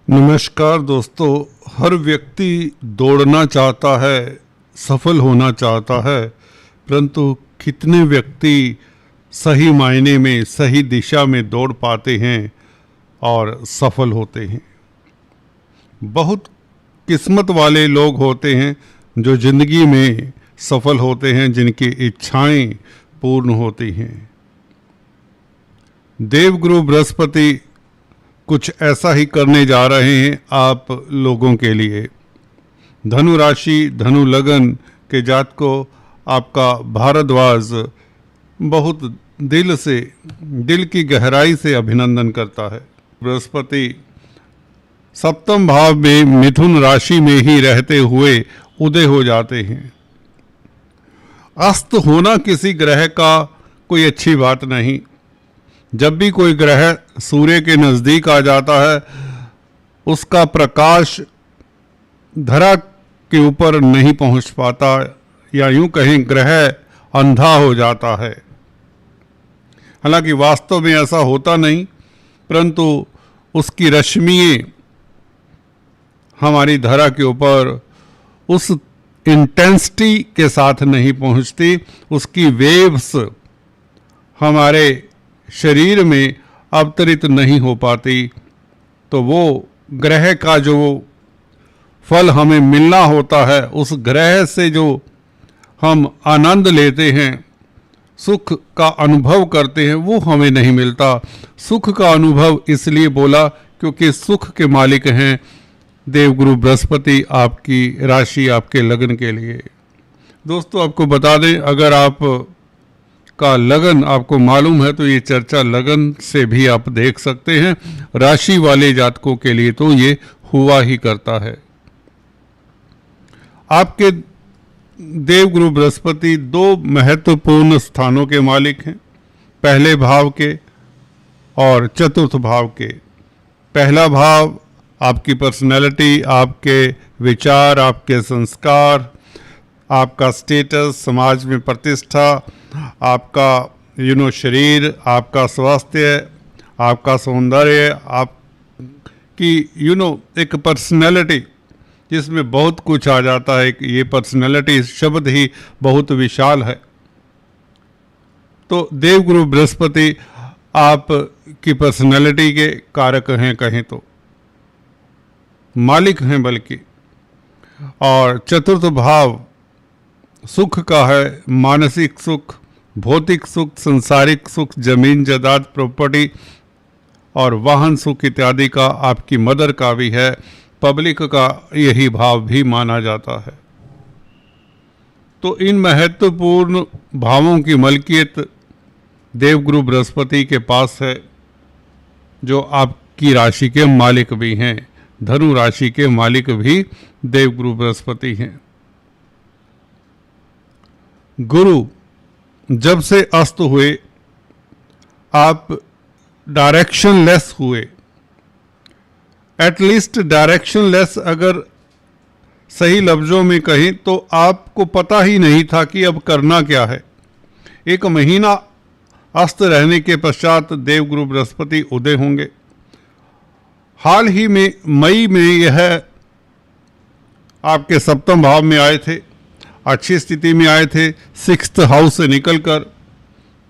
नमस्कार दोस्तों। हर व्यक्ति दौड़ना चाहता है, सफल होना चाहता है, परंतु कितने व्यक्ति सही मायने में सही दिशा में दौड़ पाते हैं और सफल होते हैं। बहुत किस्मत वाले लोग होते हैं जो जिंदगी में सफल होते हैं, जिनकी इच्छाएं पूर्ण होती हैं। देवगुरु बृहस्पति कुछ ऐसा ही करने जा रहे हैं आप लोगों के लिए। धनु राशि, धनु लगन के जातकों, आपका भारद्वाज बहुत दिल की गहराई से अभिनंदन करता है। बृहस्पति सप्तम भाव में मिथुन राशि में ही रहते हुए उदय हो जाते हैं। अस्त होना किसी ग्रह का कोई अच्छी बात नहीं। जब भी कोई ग्रह सूर्य के नज़दीक आ जाता है, उसका प्रकाश धरा के ऊपर नहीं पहुंच पाता, या यूं कहें ग्रह अंधा हो जाता है। हालांकि वास्तव में ऐसा होता नहीं, परंतु उसकी रश्मियाँ हमारी धरा के ऊपर उस इंटेंसिटी के साथ नहीं पहुंचती, उसकी वेव्स हमारे शरीर में अवतरित नहीं हो पाती, तो वो ग्रह का जो फल हमें मिलना होता है, उस ग्रह से जो हम आनंद लेते हैं, सुख का अनुभव करते हैं, वो हमें नहीं मिलता। सुख का अनुभव इसलिए बोला क्योंकि सुख के मालिक हैं देवगुरु बृहस्पति, आपकी राशि, आपके लगन के लिए। दोस्तों, आपको बता दें, अगर आप का लगन आपको मालूम है तो ये चर्चा लगन से भी आप देख सकते हैं। राशि वाले जातकों के लिए तो ये हुआ ही करता है। आपके देवगुरु बृहस्पति दो महत्वपूर्ण स्थानों के मालिक हैं, पहले भाव के और चतुर्थ भाव के। पहला भाव आपकी पर्सनैलिटी, आपके विचार, आपके संस्कार, आपका स्टेटस, समाज में प्रतिष्ठा, आपका शरीर, आपका स्वास्थ्य, आपका सौंदर्य, आपकी एक पर्सनैलिटी जिसमें बहुत कुछ आ जाता है। ये पर्सनैलिटी शब्द ही बहुत विशाल है। तो देवगुरु बृहस्पति आपकी पर्सनैलिटी के कारक हैं, कहें तो मालिक हैं बल्कि। और चतुर्थ भाव सुख का है, मानसिक सुख, भौतिक सुख, संसारिक सुख, जमीन जायदाद, प्रॉपर्टी और वाहन सुख इत्यादि का आपकी मदर का भी है। पब्लिक का यही भाव भी माना जाता है। तो इन महत्वपूर्ण भावों की मलकियत देवगुरु बृहस्पति के पास है, जो आपकी राशि के मालिक भी हैं। धनु राशि के मालिक भी देवगुरु बृहस्पति हैं। गुरु जब से अस्त हुए, आप डायरेक्शन लेस हुए। एटलीस्ट डायरेक्शन लेस अगर सही लफ्ज़ों में कहें तो आपको पता ही नहीं था कि अब करना क्या है। एक महीना अस्त रहने के पश्चात देवगुरु बृहस्पति उदय होंगे। हाल ही में मई में यह आपके सप्तम भाव में आए थे, अच्छी स्थिति में आए थे, 6th हाउस से निकलकर,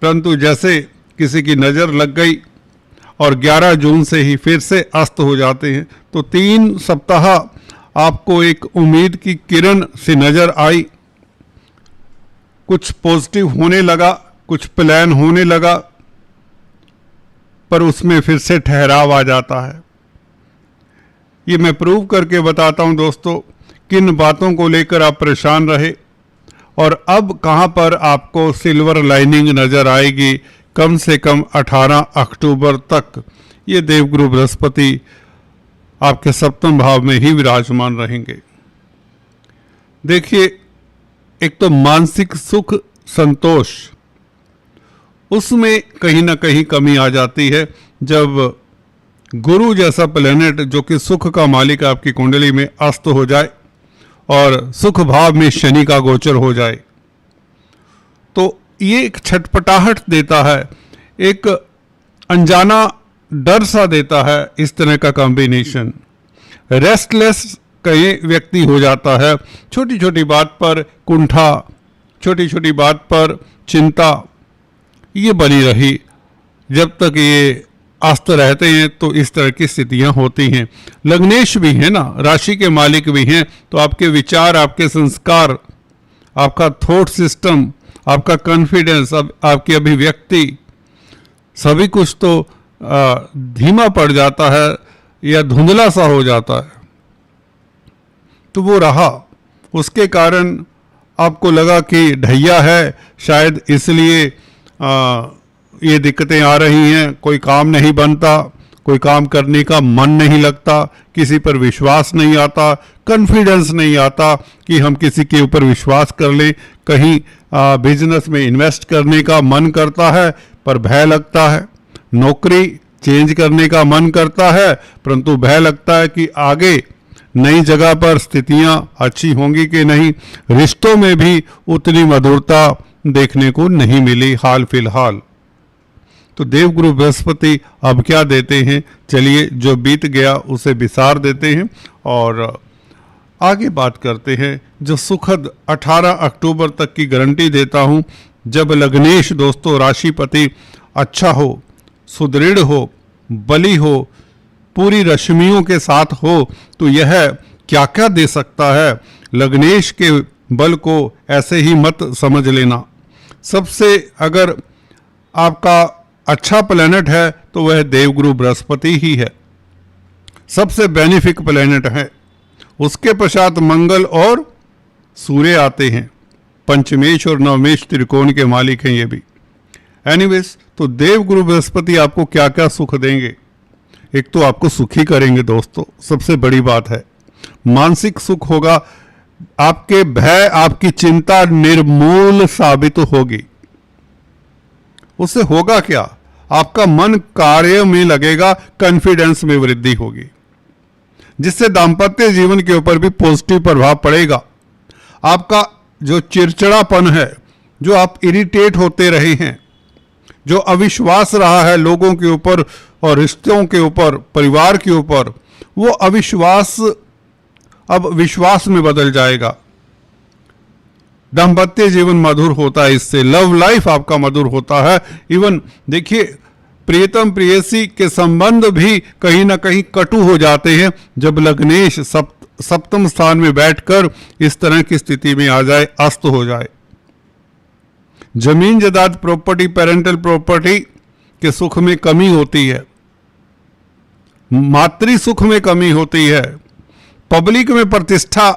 परंतु जैसे किसी की नज़र लग गई और 11 जून से ही फिर से अस्त हो जाते हैं। तो 3 सप्ताह आपको एक उम्मीद की किरण सी नज़र आई, कुछ पॉजिटिव होने लगा, कुछ प्लान होने लगा, पर उसमें फिर से ठहराव आ जाता है। ये मैं प्रूव करके बताता हूं दोस्तों, किन बातों को लेकर आप परेशान रहे और अब कहां पर आपको सिल्वर लाइनिंग नजर आएगी। कम से कम 18 अक्टूबर तक ये देवगुरु बृहस्पति आपके सप्तम भाव में ही विराजमान रहेंगे। देखिए, एक तो मानसिक सुख, संतोष, उसमें कहीं ना कहीं कमी आ जाती है जब गुरु जैसा प्लेनेट, जो कि सुख का मालिक, आपकी कुंडली में अस्त हो जाए और सुख भाव में शनि का गोचर हो जाए, तो ये एक छटपटाहट देता है, एक अनजाना डर सा देता है। इस तरह का कॉम्बिनेशन रेस्टलेस कहीं व्यक्ति हो जाता है, छोटी छोटी बात पर कुंठा, छोटी छोटी बात पर चिंता ये बनी रही। जब तक ये आस्त रहते हैं तो इस तरह की स्थितियां होती हैं। लग्नेश भी है ना, राशि के मालिक भी हैं, तो आपके विचार, आपके संस्कार, आपका थॉट सिस्टम, आपका कॉन्फिडेंस, आपकी अभिव्यक्ति, सभी कुछ तो धीमा पड़ जाता है या धुंधला सा हो जाता है। तो वो रहा, उसके कारण आपको लगा कि ढैया है, शायद इसलिए ये दिक्कतें आ रही हैं, कोई काम नहीं बनता, कोई काम करने का मन नहीं लगता, किसी पर विश्वास नहीं आता, कॉन्फिडेंस नहीं आता कि हम किसी के ऊपर विश्वास कर लें। कहीं बिजनेस में इन्वेस्ट करने का मन करता है पर भय लगता है, नौकरी चेंज करने का मन करता है परंतु भय लगता है कि आगे नई जगह पर स्थितियां अच्छी होंगी कि नहीं। रिश्तों में भी उतनी मधुरता देखने को नहीं मिली हाल फिलहाल। तो देवगुरु बृहस्पति अब क्या देते हैं, चलिए जो बीत गया उसे विसार देते हैं और आगे बात करते हैं। जो सुखद 18 अक्टूबर तक की गारंटी देता हूं, जब लग्नेश दोस्तों राशिपति अच्छा हो, सुदृढ़ हो, बली हो, पूरी रश्मियों के साथ हो, तो यह क्या क्या दे सकता है। लग्नेश के बल को ऐसे ही मत समझ लेना। सबसे अगर आपका अच्छा प्लैनेट है तो वह देवगुरु बृहस्पति ही है, सबसे बेनिफिक प्लैनेट है। उसके पश्चात मंगल और सूर्य आते हैं, पंचमेश और नवमेश त्रिकोण के मालिक हैं ये भी। एनीवेज, तो देवगुरु बृहस्पति आपको क्या क्या सुख देंगे। एक तो आपको सुखी करेंगे दोस्तों, सबसे बड़ी बात है। मानसिक सुख होगा, आपके भय, आपकी चिंता निर्मूल साबित होगी। उससे होगा क्या, आपका मन कार्य में लगेगा, कॉन्फिडेंस में वृद्धि होगी, जिससे दाम्पत्य जीवन के ऊपर भी पॉजिटिव प्रभाव पड़ेगा। आपका जो चिड़चिड़ापन है, जो आप इरिटेट होते रहे हैं, जो अविश्वास रहा है लोगों के ऊपर और रिश्तों के ऊपर, परिवार के ऊपर, वो अविश्वास अब विश्वास में बदल जाएगा। दाम्पत्य जीवन मधुर होता है, इससे लव लाइफ आपका मधुर होता है। इवन देखिए, प्रियतम प्रेयसी के संबंध भी कहीं ना कहीं कटु हो जाते हैं जब लग्नेश सप्तम स्थान में बैठकर इस तरह की स्थिति में आ जाए, अस्त हो जाए। जमीन जायदाद, प्रॉपर्टी, पेरेंटल प्रॉपर्टी के सुख में कमी होती है, मातृ सुख में कमी होती है, पब्लिक में प्रतिष्ठा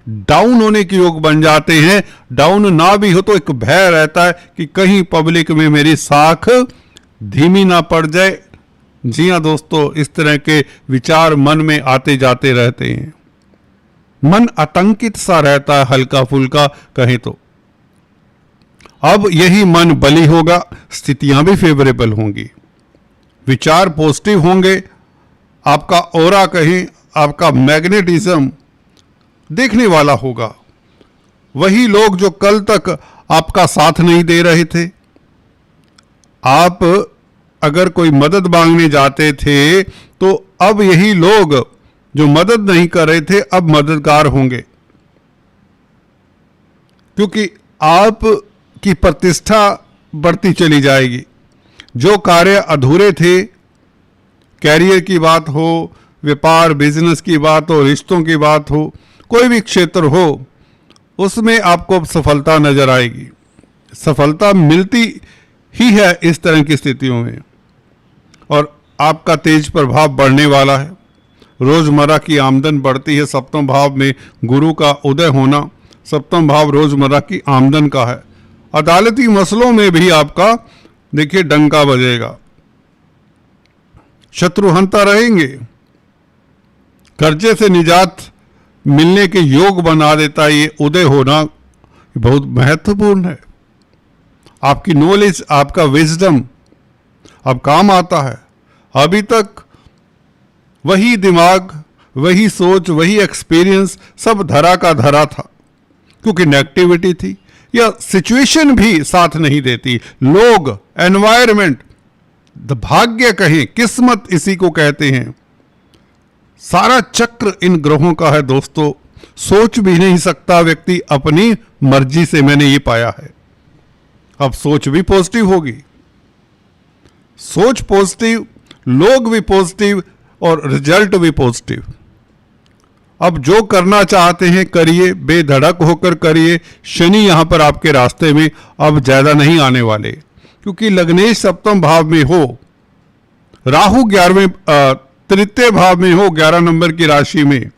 डाउन होने के योग बन जाते हैं। डाउन ना भी हो तो एक भय रहता है कि कहीं पब्लिक में मेरी साख धीमी ना पड़ जाए। जी हाँ दोस्तों, इस तरह के विचार मन में आते जाते रहते हैं, मन आतंकित सा रहता है, हल्का फुल्का कहें तो। अब यही मन बली होगा, स्थितियां भी फेवरेबल होंगी, विचार पॉजिटिव होंगे, आपका ऑरा कहें, आपका मैग्नेटिज्म देखने वाला होगा। वही लोग जो कल तक आपका साथ नहीं दे रहे थे, आप अगर कोई मदद मांगने जाते थे तो अब यही लोग जो मदद नहीं कर रहे थे अब मददगार होंगे, क्योंकि आप की प्रतिष्ठा बढ़ती चली जाएगी। जो कार्य अधूरे थे, कैरियर की बात हो, व्यापार बिजनेस की बात हो, रिश्तों की बात हो, कोई भी क्षेत्र हो, उसमें आपको सफलता नजर आएगी। सफलता मिलती ही है इस तरह की स्थितियों में, और आपका तेज प्रभाव बढ़ने वाला है। रोजमर्रा की आमदन बढ़ती है। सप्तम भाव में गुरु का उदय होना, सप्तम भाव रोजमर्रा की आमदन का है। अदालती मसलों में भी आपका देखिए डंका बजेगा, शत्रुहंता रहेंगे, कर्जे से निजात मिलने के योग बना देता है। ये उदय होना बहुत महत्वपूर्ण है। आपकी नॉलेज, आपका विजडम अब काम आता है। अभी तक वही दिमाग, वही सोच, वही एक्सपीरियंस सब धरा का धरा था, क्योंकि नेगेटिविटी थी या सिचुएशन भी साथ नहीं देती। लोग, एनवायरनमेंट, भाग्य कहें, किस्मत इसी को कहते हैं, सारा चक्र इन ग्रहों का है दोस्तों। सोच भी नहीं सकता व्यक्ति अपनी मर्जी से, मैंने ये पाया है। अब सोच भी पॉजिटिव होगी, सोच पॉजिटिव, लोग भी पॉजिटिव और रिजल्ट भी पॉजिटिव। अब जो करना चाहते हैं करिए, बेधड़क होकर करिए। शनि यहां पर आपके रास्ते में अब ज्यादा नहीं आने वाले, क्योंकि लग्नेश सप्तम भाव में हो, राहु 11वें तृतीय भाव में हो, 11 नंबर की राशि में।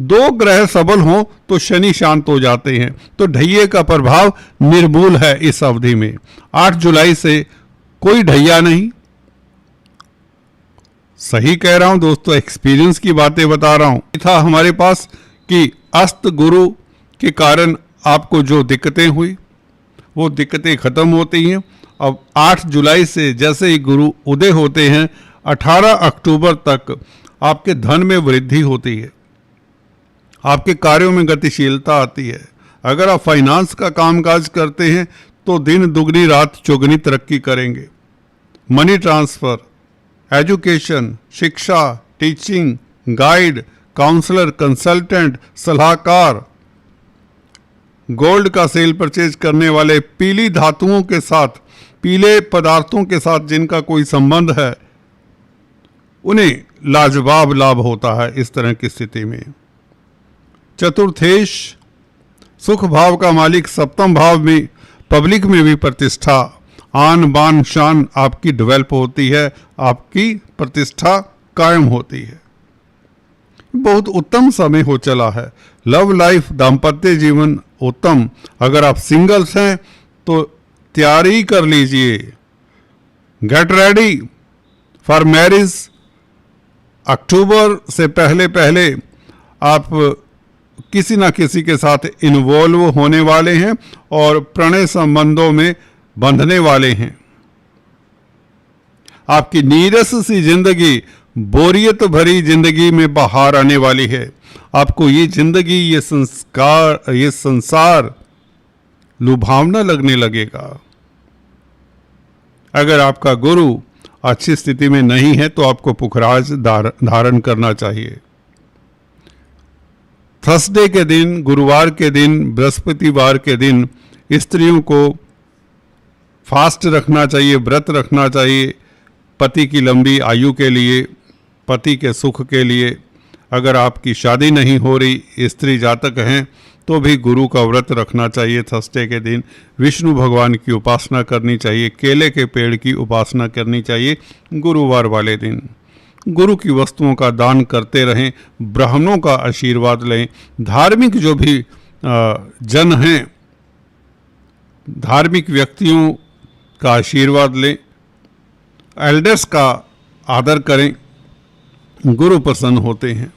दो ग्रह सबल हो तो शनि शांत हो जाते हैं, तो ढैये का प्रभाव निर्मूल है इस अवधि में। 8 जुलाई से कोई ढैया नहीं। सही कह रहा हूं दोस्तों, एक्सपीरियंस की बातें बता रहा हूं। था हमारे पास कि अस्त गुरु के कारण आपको जो दिक्कतें हुई वो दिक्कतें खत्म होती हैं। अब 8 जुलाई से जैसे ही गुरु उदय होते हैं 18 अक्टूबर तक आपके धन में वृद्धि होती है, आपके कार्यों में गतिशीलता आती है। अगर आप फाइनेंस का कामकाज करते हैं तो दिन दुगनी रात चौगनी तरक्की करेंगे। मनी ट्रांसफर, एजुकेशन, शिक्षा, टीचिंग, गाइड, काउंसलर, कंसल्टेंट, सलाहकार, गोल्ड का सेल परचेज करने वाले, पीली धातुओं के साथ, पीले पदार्थों के साथ जिनका कोई संबंध है, उन्हें लाजवाब लाभ होता है इस तरह की स्थिति में। चतुर्थेश, सुख भाव का मालिक सप्तम भाव में, पब्लिक में भी प्रतिष्ठा, आन बान शान आपकी डेवलप होती है, आपकी प्रतिष्ठा कायम होती है। बहुत उत्तम समय हो चला है। लव लाइफ, दाम्पत्य जीवन उत्तम। अगर आप सिंगल्स हैं तो तैयारी कर लीजिए, गेट रेडी फॉर मैरिज। अक्टूबर से पहले पहले आप किसी ना किसी के साथ इन्वॉल्व होने वाले हैं और प्रणय संबंधों में बंधने वाले हैं। आपकी नीरस सी जिंदगी, बोरियत भरी जिंदगी में बाहर आने वाली है। आपको ये जिंदगी, ये संस्कार, ये संसार लुभावना लगने लगेगा। अगर आपका गुरु अच्छी स्थिति में नहीं है तो आपको पुखराज धारण करना चाहिए। थर्सडे के दिन, गुरुवार के दिन, बृहस्पतिवार के दिन स्त्रियों को फास्ट रखना चाहिए, व्रत रखना चाहिए, पति की लंबी आयु के लिए, पति के सुख के लिए। अगर आपकी शादी नहीं हो रही, स्त्री जातक हैं, तो भी गुरु का व्रत रखना चाहिए। थर्सडे के दिन विष्णु भगवान की उपासना करनी चाहिए, केले के पेड़ की उपासना करनी चाहिए। गुरुवार वाले दिन गुरु की वस्तुओं का दान करते रहें, ब्राह्मणों का आशीर्वाद लें। धार्मिक जो भी जन हैं, धार्मिक व्यक्तियों का आशीर्वाद लें, एल्डर्स का आदर करें, गुरु प्रसन्न होते हैं।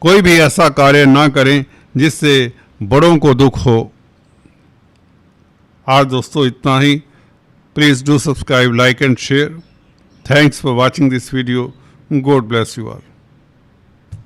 कोई भी ऐसा कार्य ना करें जिससे बड़ों को दुख हो। आज दोस्तों इतना ही। Please do subscribe, like and share. Thanks for watching this video. God bless you all.